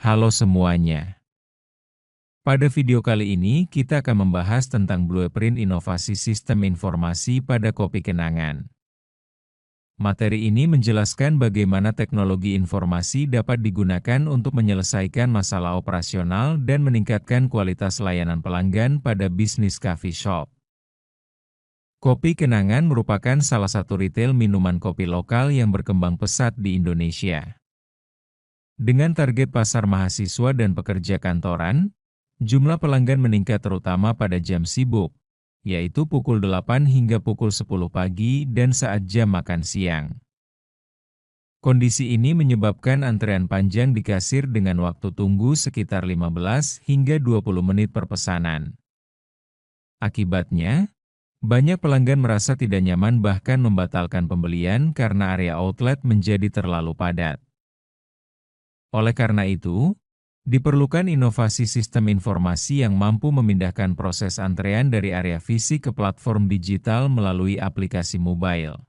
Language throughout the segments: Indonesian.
Halo semuanya. Pada video kali ini kita akan membahas tentang blueprint inovasi sistem informasi pada kopi kenangan. Materi ini menjelaskan bagaimana teknologi informasi dapat digunakan untuk menyelesaikan masalah operasional dan meningkatkan kualitas layanan pelanggan pada bisnis coffee shop. Kopi Kenangan merupakan salah satu retail minuman kopi lokal yang berkembang pesat di Indonesia. Dengan target pasar mahasiswa dan pekerja kantoran, jumlah pelanggan meningkat terutama pada jam sibuk, yaitu pukul 8 hingga pukul 10 pagi dan saat jam makan siang. Kondisi ini menyebabkan antrean panjang di kasir dengan waktu tunggu sekitar 15 hingga 20 menit per pesanan. Akibatnya, banyak pelanggan merasa tidak nyaman bahkan membatalkan pembelian karena area outlet menjadi terlalu padat. Oleh karena itu, diperlukan inovasi sistem informasi yang mampu memindahkan proses antrean dari area fisik ke platform digital melalui aplikasi mobile.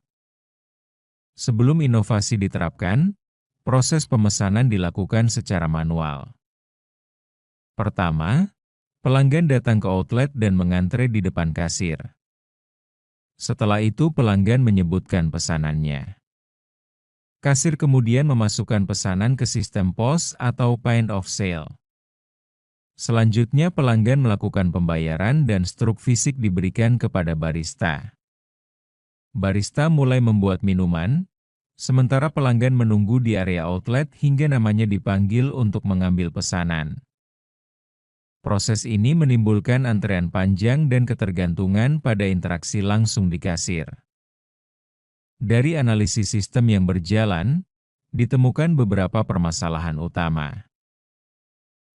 Sebelum inovasi diterapkan, proses pemesanan dilakukan secara manual. Pertama, pelanggan datang ke outlet dan mengantre di depan kasir. Setelah itu pelanggan menyebutkan pesanannya. Kasir kemudian memasukkan pesanan ke sistem POS atau point of sale. Selanjutnya pelanggan melakukan pembayaran dan struk fisik diberikan kepada barista. Barista mulai membuat minuman, sementara pelanggan menunggu di area outlet hingga namanya dipanggil untuk mengambil pesanan. Proses ini menimbulkan antrean panjang dan ketergantungan pada interaksi langsung di kasir. Dari analisis sistem yang berjalan, ditemukan beberapa permasalahan utama.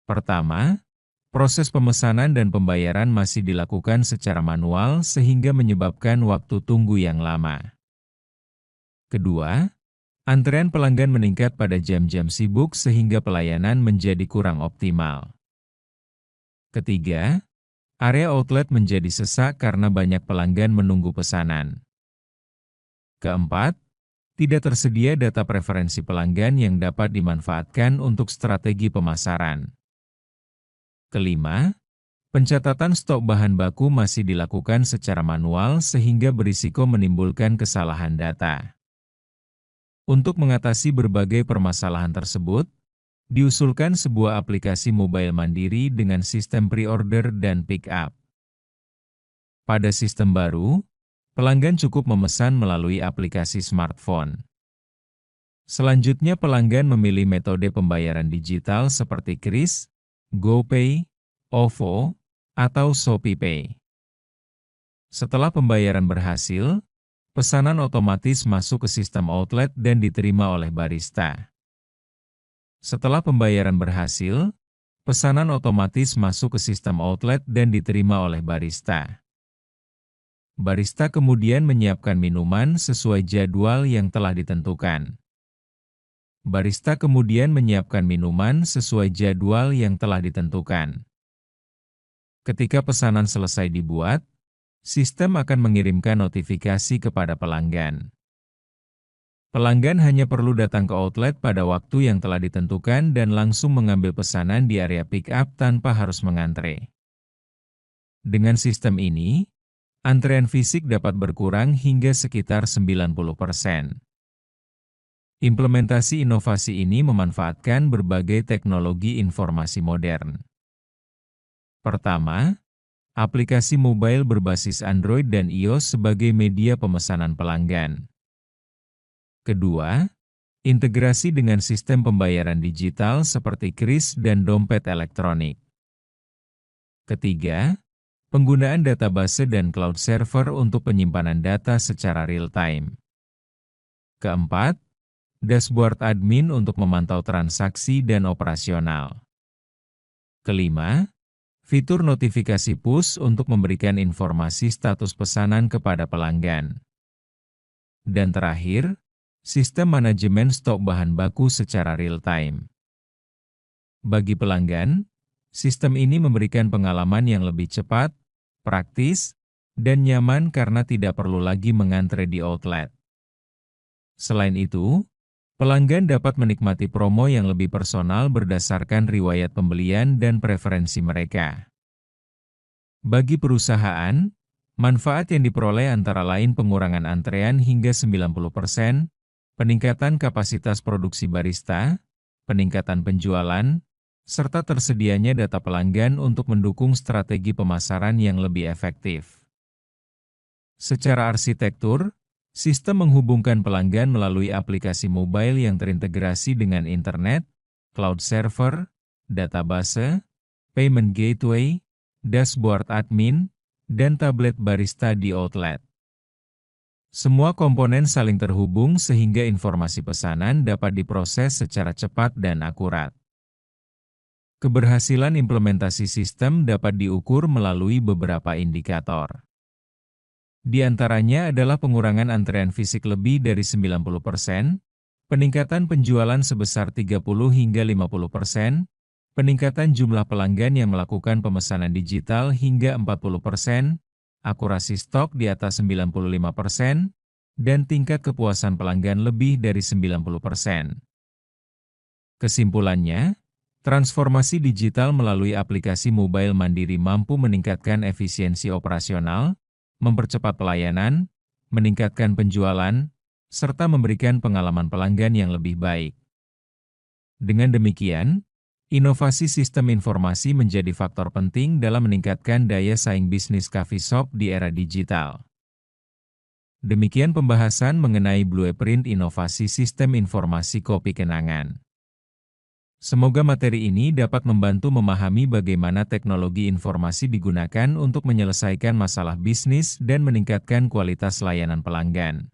Pertama, proses pemesanan dan pembayaran masih dilakukan secara manual sehingga menyebabkan waktu tunggu yang lama. Kedua, antrean pelanggan meningkat pada jam-jam sibuk sehingga pelayanan menjadi kurang optimal. Ketiga, area outlet menjadi sesak karena banyak pelanggan menunggu pesanan. Keempat, tidak tersedia data preferensi pelanggan yang dapat dimanfaatkan untuk strategi pemasaran. Kelima, pencatatan stok bahan baku masih dilakukan secara manual sehingga berisiko menimbulkan kesalahan data. Untuk mengatasi berbagai permasalahan tersebut, diusulkan sebuah aplikasi mobile mandiri dengan sistem pre-order dan pick-up. Pada sistem baru, pelanggan cukup memesan melalui aplikasi smartphone. Selanjutnya pelanggan memilih metode pembayaran digital seperti Kris, GoPay, OVO, atau ShopeePay. Setelah pembayaran berhasil, pesanan otomatis masuk ke sistem outlet dan diterima oleh barista. Setelah pembayaran berhasil, pesanan otomatis masuk ke sistem outlet dan diterima oleh barista. Barista kemudian menyiapkan minuman sesuai jadwal yang telah ditentukan. Barista kemudian menyiapkan minuman sesuai jadwal yang telah ditentukan. Ketika pesanan selesai dibuat, sistem akan mengirimkan notifikasi kepada pelanggan. Pelanggan hanya perlu datang ke outlet pada waktu yang telah ditentukan dan langsung mengambil pesanan di area pick-up tanpa harus mengantre. Dengan sistem ini, antrean fisik dapat berkurang hingga sekitar 90%. Implementasi inovasi ini memanfaatkan berbagai teknologi informasi modern. Pertama, aplikasi mobile berbasis Android dan iOS sebagai media pemesanan pelanggan. Kedua, integrasi dengan sistem pembayaran digital seperti Kris dan dompet elektronik. Ketiga, penggunaan database dan cloud server untuk penyimpanan data secara real-time. Keempat, dashboard admin untuk memantau transaksi dan operasional. Kelima, fitur notifikasi push untuk memberikan informasi status pesanan kepada pelanggan. Dan terakhir, sistem manajemen stok bahan baku secara real-time. Bagi pelanggan, sistem ini memberikan pengalaman yang lebih cepat, praktis, dan nyaman karena tidak perlu lagi mengantre di outlet. Selain itu, Pelanggan dapat menikmati promo yang lebih personal berdasarkan riwayat pembelian dan preferensi mereka. Bagi perusahaan, manfaat yang diperoleh antara lain pengurangan antrean hingga 90%, peningkatan kapasitas produksi barista, peningkatan penjualan, serta tersedianya data pelanggan untuk mendukung strategi pemasaran yang lebih efektif. Secara arsitektur, sistem menghubungkan pelanggan melalui aplikasi mobile yang terintegrasi dengan internet, cloud server, database, payment gateway, dashboard admin, dan tablet barista di outlet. Semua komponen saling terhubung sehingga informasi pesanan dapat diproses secara cepat dan akurat. Keberhasilan implementasi sistem dapat diukur melalui beberapa indikator. Di antaranya adalah pengurangan antrean fisik lebih dari 90%, peningkatan penjualan sebesar 30 hingga 50%, peningkatan jumlah pelanggan yang melakukan pemesanan digital hingga 40%, akurasi stok di atas 95%, dan tingkat kepuasan pelanggan lebih dari 90%. Kesimpulannya, transformasi digital melalui aplikasi mobile mandiri mampu meningkatkan efisiensi operasional, mempercepat pelayanan, meningkatkan penjualan, serta memberikan pengalaman pelanggan yang lebih baik. Dengan demikian, inovasi sistem informasi menjadi faktor penting dalam meningkatkan daya saing bisnis coffee shop di era digital. Demikian pembahasan mengenai blueprint inovasi sistem informasi kopi kenangan. Semoga materi ini dapat membantu memahami bagaimana teknologi informasi digunakan untuk menyelesaikan masalah bisnis dan meningkatkan kualitas layanan pelanggan.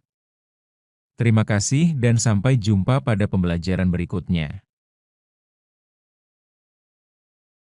Terima kasih dan sampai jumpa pada pembelajaran berikutnya.